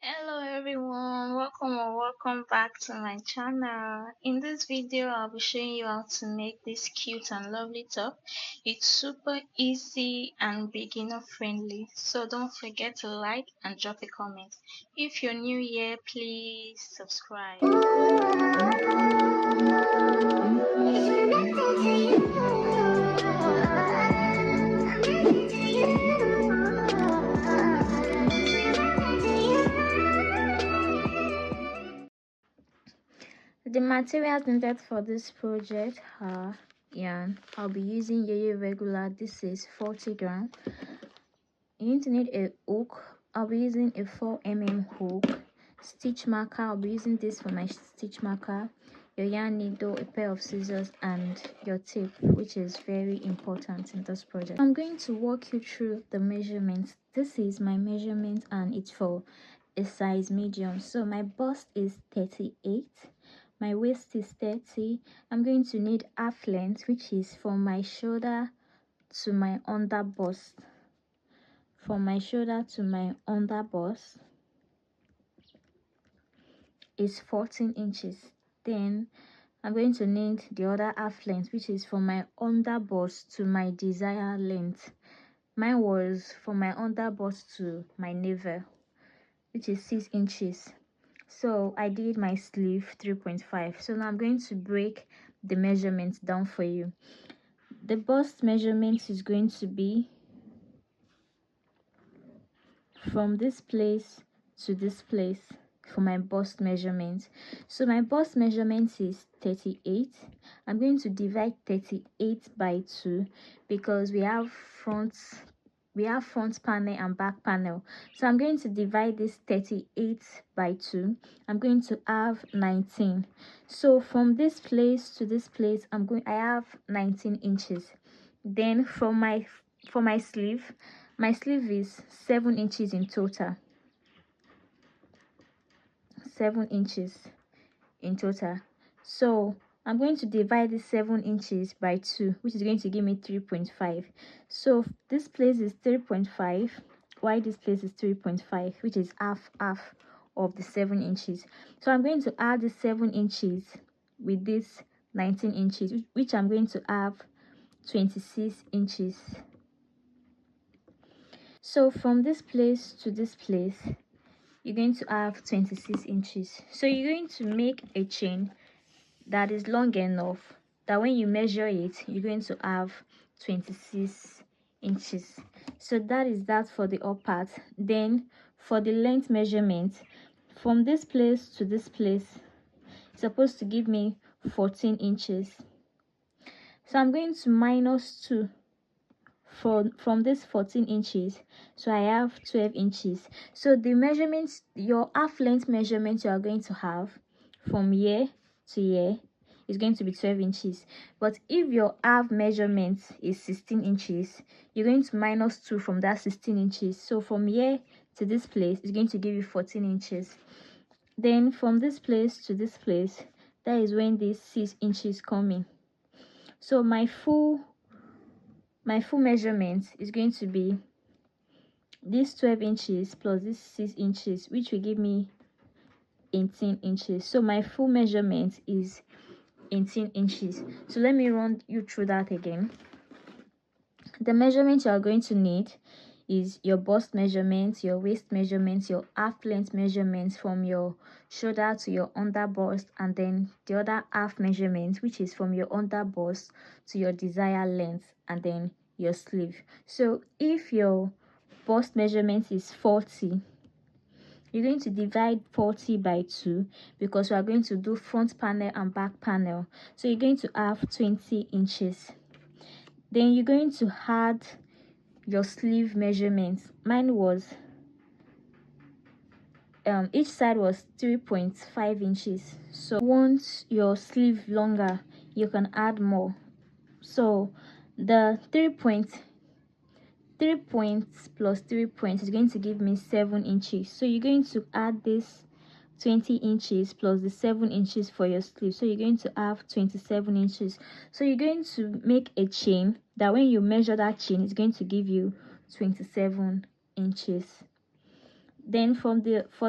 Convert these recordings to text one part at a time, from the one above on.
Hello everyone, welcome or welcome back to my channel. In this video I'll be showing you how to make this cute and lovely top. It's super easy and beginner friendly, so don't forget to like and drop a comment. If you're new here, please subscribe. The materials needed for this project are yarn. I'll be using Yeye regular. This is 40 grams. You need to need a hook. I'll be using a 4mm hook. Stitch marker. I'll be using this for my stitch marker. Your yarn needle, a pair of scissors, and your tape, which is very important in this project. I'm going to walk you through the measurements. This is my measurement and it's for a size medium. So my bust is 38. My waist is 30. I'm going to need half length, which is from my shoulder to my under bust. From my shoulder to my under bust is 14 inches. Then I'm going to need the other half length, which is from my under bust to my desired length. Mine was from my under bust to my navel, which is 6 inches. So I did my sleeve 3.5. So now I'm going to break the measurements down for you. The bust measurement is going to be from this place to this place for my bust measurement. So my bust measurement is 38. I'm going to divide 38 by 2 because we have front panel and back panel. So I'm going to divide this 38 by 2. I'm going to have 19. So from this place to this place, I have 19 inches. Then for my sleeve, my sleeve is 7 inches in total. 7 inches in total. So I'm going to divide this 7 inches by 2, which is going to give me 3.5. So this place is 3.5, while this place is 3.5, which is half of the 7 inches. So I'm going to add the 7 inches with this 19 inches, which I'm going to have 26 inches. So from this place to this place, you're going to have 26 inches. So you're going to make a chain that is long enough that when you measure it, you're going to have 26 inches. So that is that for the up part. Then for the length measurement, from this place to this place, it's supposed to give me 14 inches. So I'm going to minus 2 from this 14 inches, so I have 12 inches. So the measurements, your half length measurement you are going to have from here to here is going to be 12 inches. But if your half measurement is 16 inches, you're going to minus 2 from that 16 inches. So from here to this place is going to give you 14 inches. Then from this place to this place, that is when this 6 inches come in. So my full measurement is going to be this 12 inches plus this 6 inches, which will give me 18 inches. So my full measurement is 18 inches. So let me run you through that again. The measurement you are going to need is your bust measurement, your waist measurement, your half length measurements from your shoulder to your under bust, and then the other half measurement, which is from your under bust to your desired length, and then your sleeve. So if your bust measurement is 40, you're going to divide 40 by 2 because we are going to do front panel and back panel. So you're going to have 20 inches. Then you're going to add your sleeve measurements. Mine was each side was 3.5 inches. So once your sleeve longer, you can add more. So the 3 points plus 3 points is going to give me 7 inches. So you're going to add this 20 inches plus the 7 inches for your sleeve. So you're going to have 27 inches. So you're going to make a chain that when you measure that chain, it's going to give you 27 inches. Then for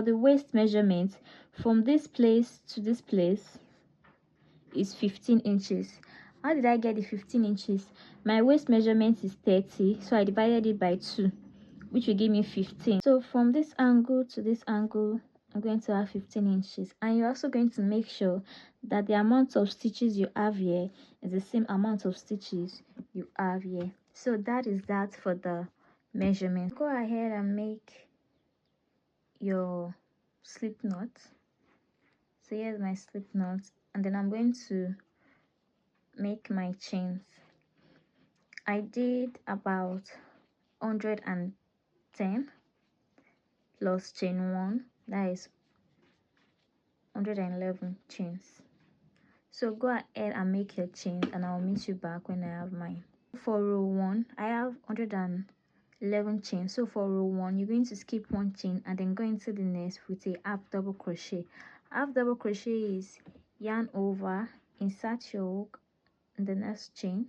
the waist measurement, from this place to this place is 15 inches. How did I get the 15 inches? My waist measurement is 30, so I divided it by 2, which will give me 15. So from this angle to this angle, I'm going to have 15 inches. And you're also going to make sure that the amount of stitches you have here is the same amount of stitches you have here. So that is that for the measurement. Go ahead and make your slip knot. So here's my slip knot, and then I'm going to make my chains. I did about 110 plus chain 1, that is 111 chains. So go ahead and make your chains, and I'll meet you back when I have mine. For row 1, I have 111 chains. So for row 1, you're going to skip 1 chain and then go into the next with a half double crochet. Half double crochet is yarn over, insert your hook in the next chain,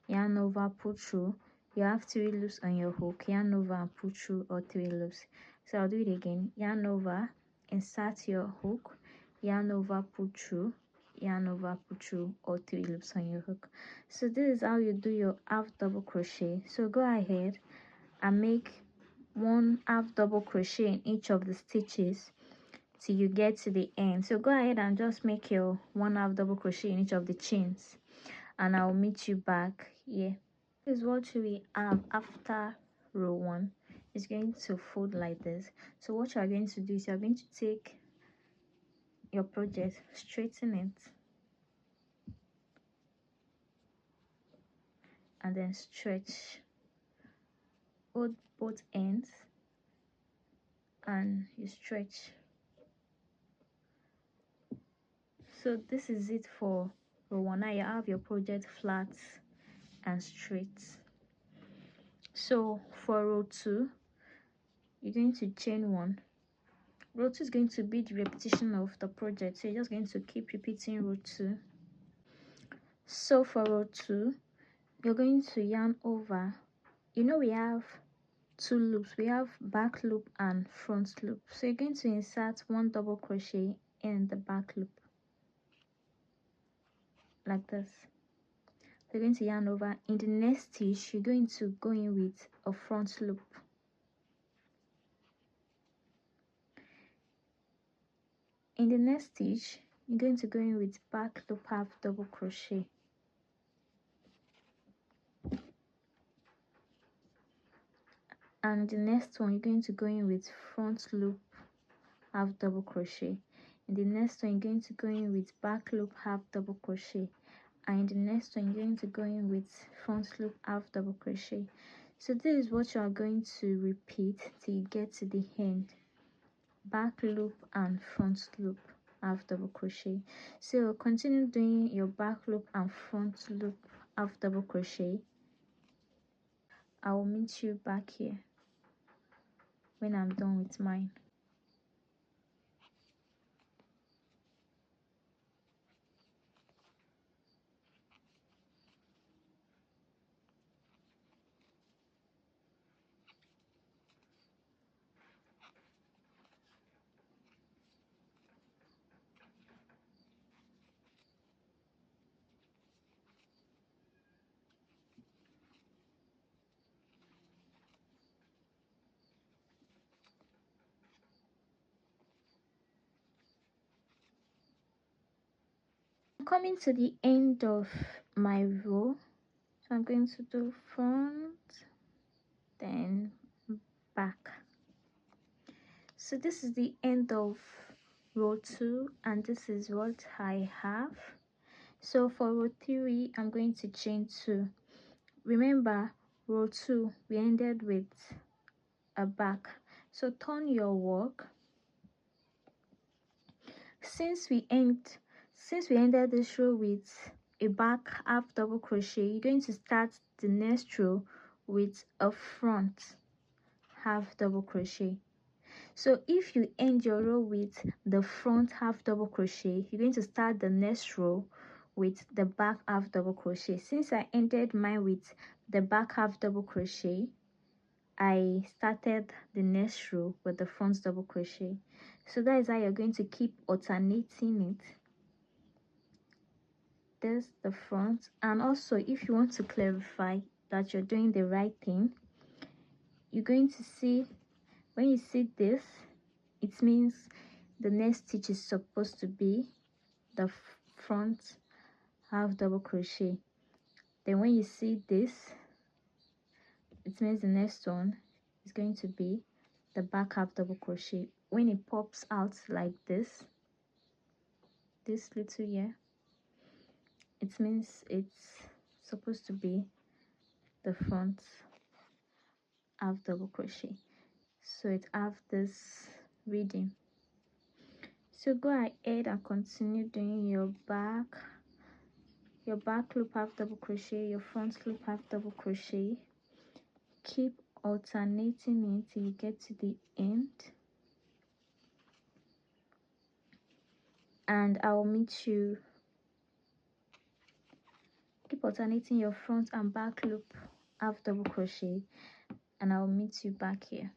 yarn over, pull through. You have 3 loops on your hook, yarn over and pull through all 3 loops. So I'll do it again. Yarn over, insert your hook, yarn over, pull through, yarn over, pull through all 3 loops on your hook. So this is how you do your half double crochet. So go ahead and make 1 half double crochet in each of the stitches till you get to the end. So go ahead and just make your 1 half double crochet in each of the chains, and I'll meet you back here. This is what we have after row 1. It's going to fold like this. So what you are going to do is you are going to take your project, straighten it, and then stretch. Hold both ends and you stretch. So this is it for row 1. Now you have your project flat and straight. So for row 2, you're going to chain 1. Row 2 is going to be the repetition of the project, so you're just going to keep repeating row 2. So for row 2, you're going to yarn over. You know we have 2 loops. We have back loop and front loop. So you're going to insert 1 double crochet in the back loop like this. So you're going to yarn over. In the next stitch, you're going to go in with a front loop. In the next stitch, you're going to go in with back loop half double crochet. And the next one, you're going to go in with front loop half double crochet. In the next one, you're going to go in with back loop half double crochet. And in the next one, you're going to go in with front loop half double crochet. So this is what you are going to repeat till you get to the end. Back loop and front loop half double crochet. So continue doing your back loop and front loop half double crochet. I will meet you back here when I'm done with mine. Coming to the end of my row, so I'm going to do front, then back. So this is the end of row 2, and this is what I have. So for row 3, I'm going to chain 2. Remember, row 2 we ended with a back, so turn your work. Since we ended this row with a back half double crochet, you're going to start the next row with a front half double crochet. So if you end your row with the front half double crochet, you're going to start the next row with the back half double crochet. Since I ended mine with the back half double crochet, I started the next row with the front double crochet. So that is how you're going to keep alternating it. There's the front. And also, if you want to clarify that you're doing the right thing, you're going to see, when you see this, it means the next stitch is supposed to be the front half double crochet. Then when you see this, it means the next one is going to be the back half double crochet. When it pops out like this little here, it means it's supposed to be the front half double crochet. So it have this reading. So go ahead and continue doing your back loop half double crochet, your front loop half double crochet. Keep alternating it till you get to the end, and I will meet you. Keep alternating your front and back loop half double crochet, and I will meet you back here.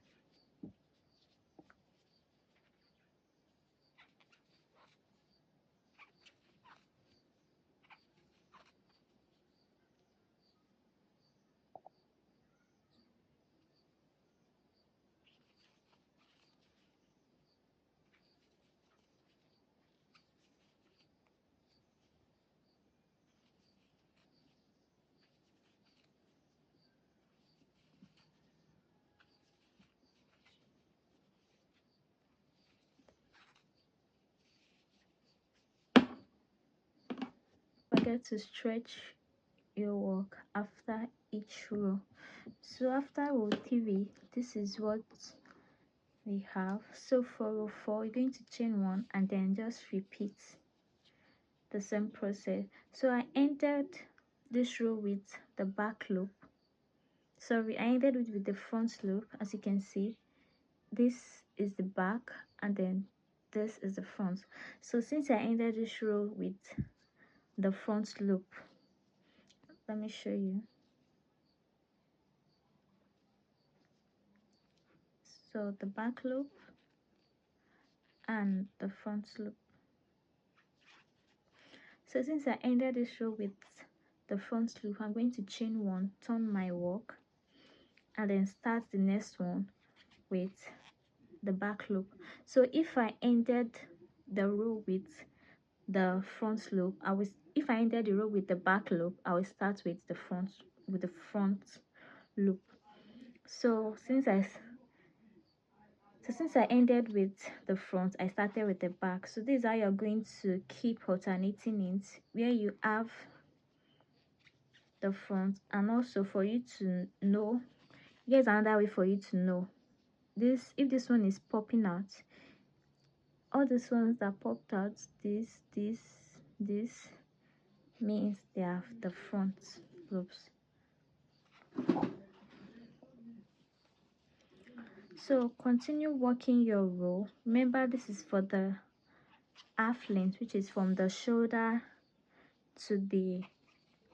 Forget to stretch your work after each row. So after row 3, this is what we have. So for row 4, you're going to chain 1 and then just repeat the same process. So I ended this row with the back loop. Sorry, I ended it with the front loop. As you can see, this is the back and then this is the front. So since I ended this row with the front loop, let me show you. So the back loop and the front loop. So since I ended this row with the front loop, I'm going to chain 1, turn my work, and then start the next one with the back loop. So if I ended the row with the front loop, if I ended the row with the back loop, I will start with the front loop. So since I ended with the front, I started with the back. So this is how you're going to keep alternating it, where you have the front. And also for you to know, here's another way for you to know this. If this one is popping out, all these ones that popped out, this means they have the front loops. So continue working your row. Remember, this is for the half length, which is from the shoulder to the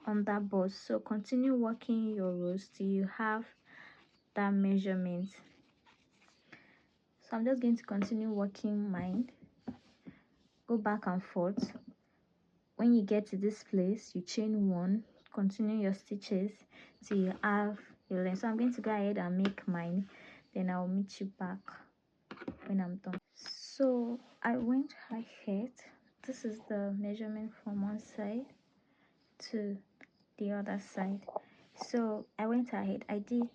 underbust. So continue working your rows till you have that measurement. So I'm just going to continue working mine. Go back and forth. When you get to this place, you chain 1, continue your stitches till you have your length. So I'm going to go ahead and make mine, then I'll meet you back when I'm done. So I went ahead. This is the measurement from one side to the other side. So I went ahead. I did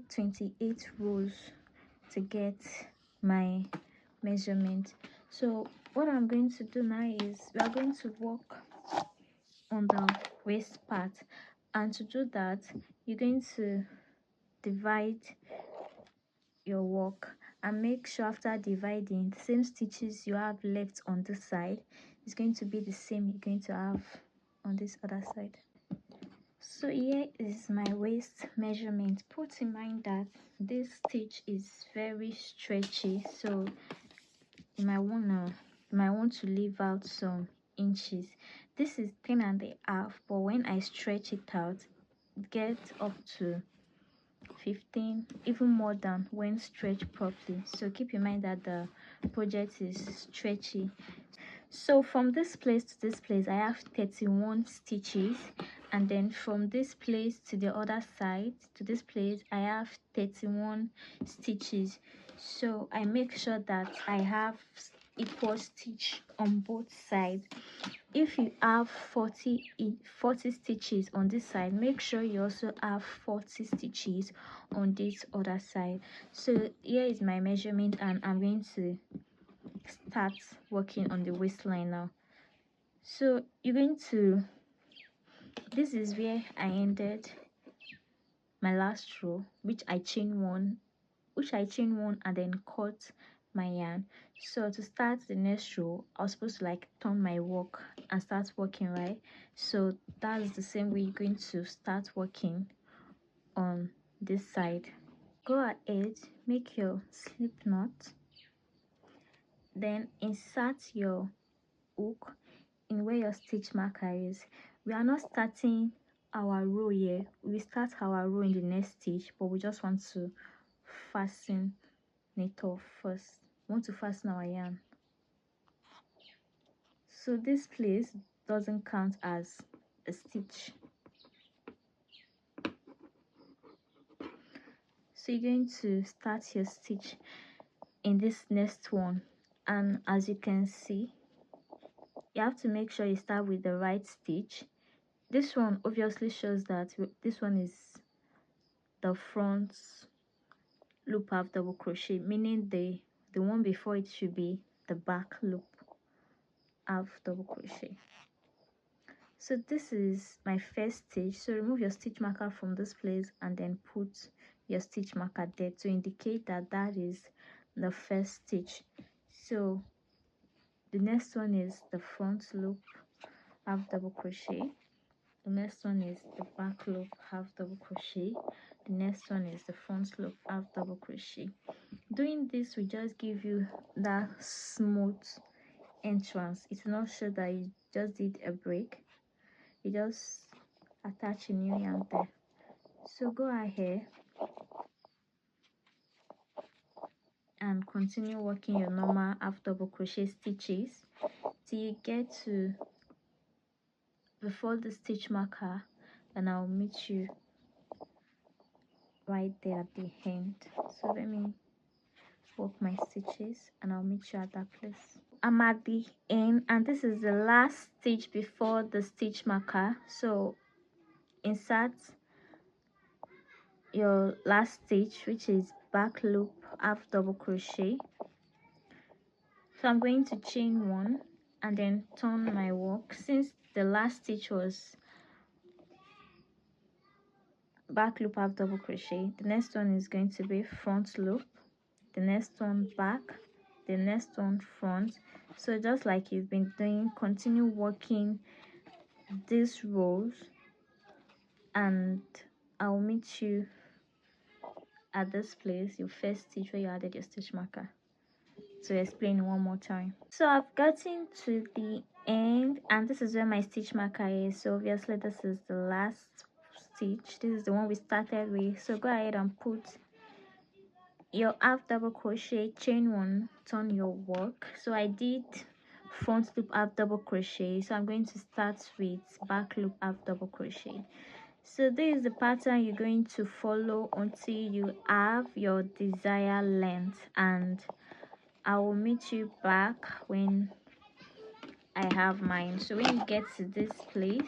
28 rows to get my measurement. So what I'm going to do now is we are going to work on the waist part, and to do that you're going to divide your work and make sure after dividing, the same stitches you have left on this side is going to be the same you're going to have on this other side. So here is my waist measurement. Put in mind that this stitch is very stretchy, so you might want to leave out some inches. This is 10.5, but when I stretch it out, get up to 15, even more than when stretched properly. So keep in mind that the project is stretchy. So from this place to this place, I have 31 stitches, and then from this place to the other side to this place, I have 31 stitches. So I make sure that I have equal stitch on both sides. If you have 40 stitches on this side, make sure you also have 40 stitches on this other side. So here is my measurement, and I'm going to start working on the waistline now. So you're going to, this is where I ended my last row, which I chain one and then cut my yarn. So to start the next row, I was supposed to like turn my work and start working, right? So that's the same way you're going to start working on this side. Go ahead, make your slip knot, then insert your hook in where your stitch marker is. We are not starting our row here, we start our row in the next stitch, but we just want to fasten it off first. We want to fasten our yarn, so this place doesn't count as a stitch. So you're going to start your stitch in this next one, and as you can see, you have to make sure you start with the right stitch. This one obviously shows that this one is the front loop half double crochet, meaning the one before it should be the back loop half double crochet. So this is my first stitch. So remove your stitch marker from this place and then put your stitch marker there to indicate that that is the first stitch. So the next one is the front loop half double crochet, the next one is the back loop half double crochet, the next one is the front loop half double crochet. Doing this will just give you that smooth entrance. It's not sure that you just did a break, you just attach a new yarn there. So go ahead and continue working your normal half double crochet stitches till you get to before the stitch marker, and I'll meet you right there at the end. So let me work my stitches and I'll meet you at that place. I'm at the end, and this is the last stitch before the stitch marker. So insert your last stitch, which is back loop half double crochet. So I'm going to chain one and then turn my work. Since the last stitch was back loop half double crochet, the next one is going to be front loop, the next one back, the next one front. So just like you've been doing, continue working these rows, and I'll meet you at this place, your first stitch where you added your stitch marker, to explain one more time. So I've gotten to the end, and this is where my stitch marker is. So obviously this is the last stitch, this is the one we started with. So go ahead and put your half double crochet, chain one, turn your work. So I did front loop half double crochet, so I'm going to start with back loop half double crochet. So this is the pattern you're going to follow until you have your desired length, and I will meet you back when I have mine. So when you get to this place,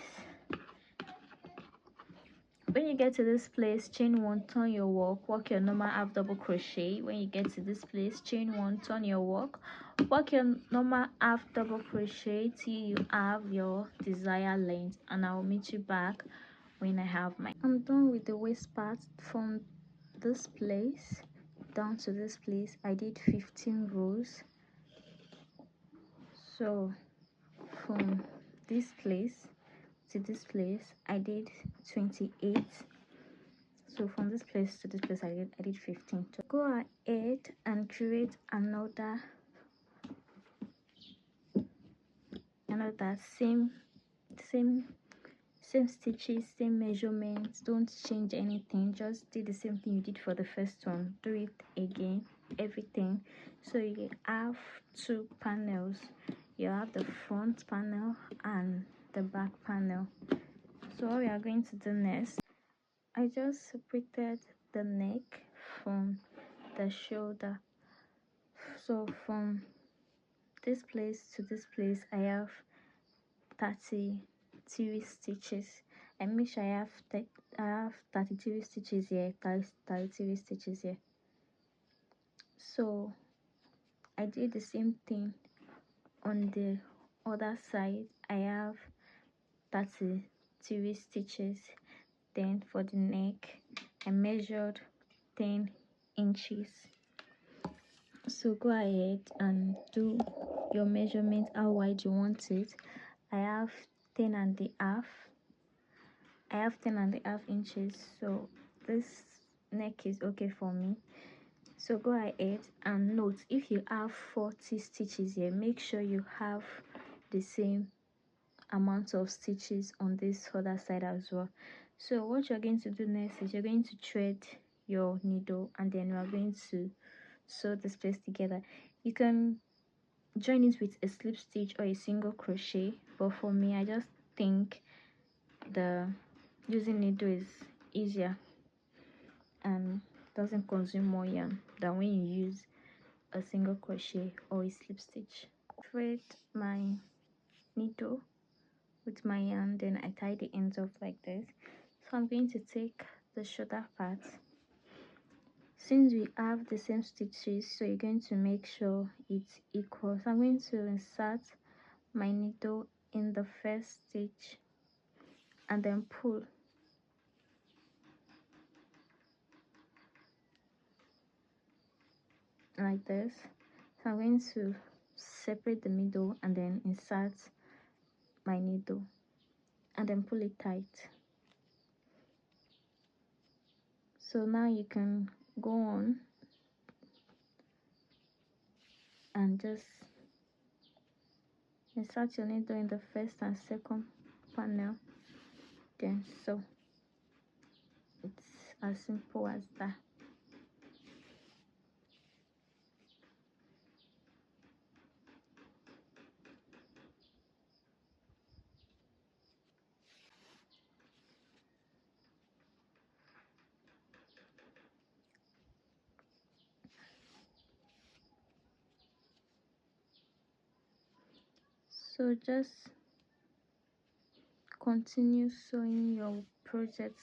chain one, turn your work your normal half double crochet. When you get to this place, chain one, turn your work your normal half double crochet till you have your desired length, and I'll meet you back when I have mine. I'm done with the waist part. From this place down to this place, I did 15 rows. So from this place to this place, I did 28. So from this place to this place, I did 15. So go ahead and create another same Same stitches, same measurements, don't change anything, just do the same thing you did for the first one, do it again, everything. So you have two panels, you have the front panel and the back panel. So what we are going to do next, I just separated the neck from the shoulder. So from this place to this place I have 33 stitches. I make sure I have 33 stitches here, 33 stitches here. So I did the same thing on the other side. I have 33 stitches. Then for the neck I measured 10 inches. So go ahead and do your measurement how wide you want it. I have 10 and a half. I have 10 and a half inches, so this neck is okay for me. So go ahead and note, if you have 40 stitches here, make sure you have the same amount of stitches on this other side as well. So what you're going to do next is you're going to thread your needle and then you are going to sew this place together. You can join it with a slip stitch or a single crochet, but for me I just think the using needle is easier and doesn't consume more yarn than when you use a single crochet or a slip stitch. Thread my needle with my yarn, then I tie the ends off like this. So I'm going to take the shoulder part. Since we have the same stitches, so you're going to make sure it's equal. So I'm going to insert my needle in the first stitch and then pull like this. So I'm going to separate the middle and then insert my needle and then pull it tight. So now you can go on and just insert your needle in the first and second panel, then sew. It's as simple as that. So just continue sewing your project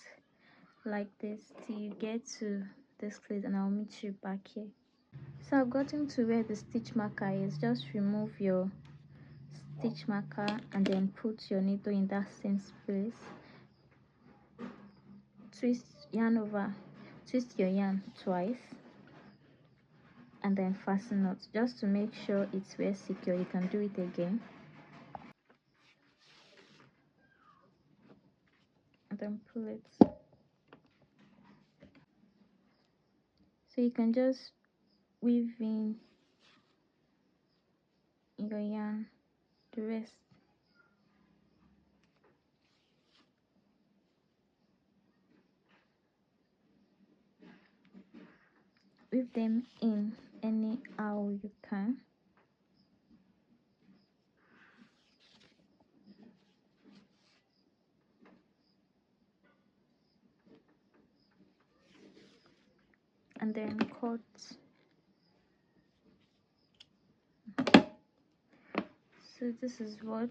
like this till you get to this place, and I'll meet you back here. So I've gotten to where the stitch marker is. Just remove your stitch marker and then put your needle in that same place. Twist your yarn twice and then fasten it just to make sure it's well secure. You can do it again and then pull it. So you can just weave in your yarn the rest. Weave them in anyhow you can. And then cut. So this is what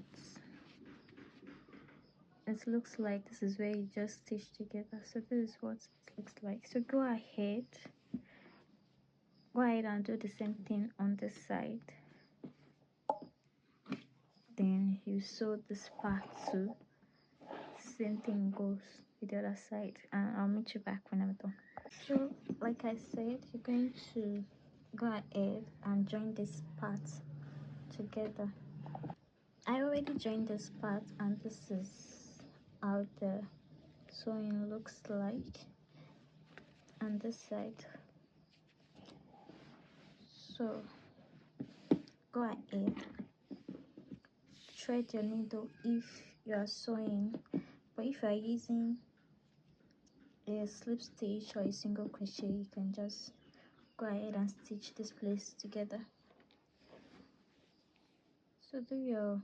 it looks like. This is where you just stitch together. So this is what it looks like. So go ahead and do the same thing on this side. Then you sew this part too. Same thing goes with the other side, and I'll meet you back when I'm done. So like I said, you're going to go ahead and join this part together. I already joined this part, and this is how the sewing looks like on this side. So go ahead, thread your needle if you are sewing, but But if you are using a slip stitch or a single crochet, you can just go ahead and stitch this place together. So do your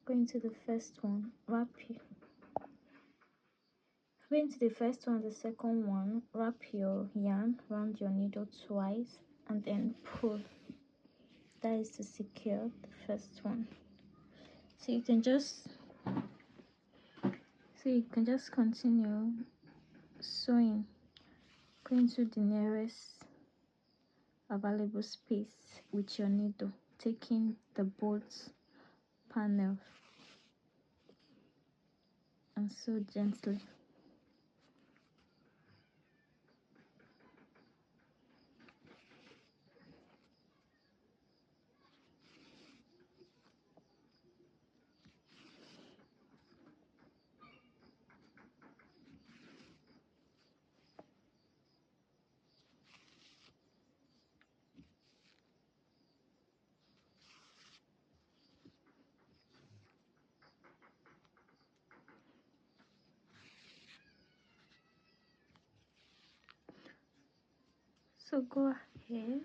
going to the first one, wrap you going to the first one, the second one, wrap your yarn around your needle twice and then pull. That is to secure the first one. So you can just continue sewing, going to the nearest available space with your needle, taking the both panel and sew gently. So go ahead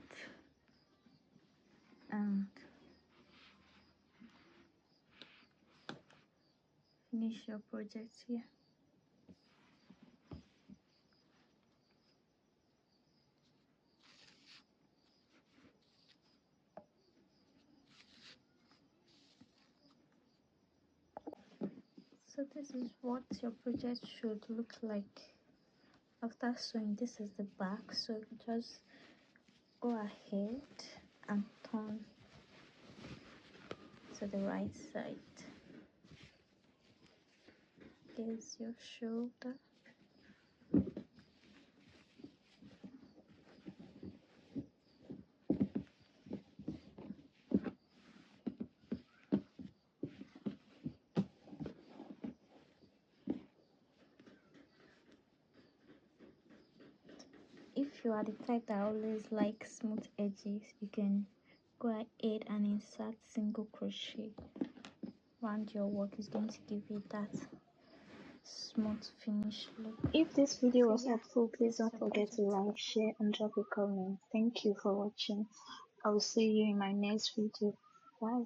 and finish your project here. So this is what your project should look like after sewing. This is the back, so just go ahead and turn to the right side. There's your shoulder. If you are the type that always likes smooth edges, you can go ahead and insert single crochet around your work. Is going to give you that smooth finish look. If this video So was yeah, helpful, please this is don't your forget to project. like, share, and drop a comment. Thank you for watching. I will see you in my next video. Bye.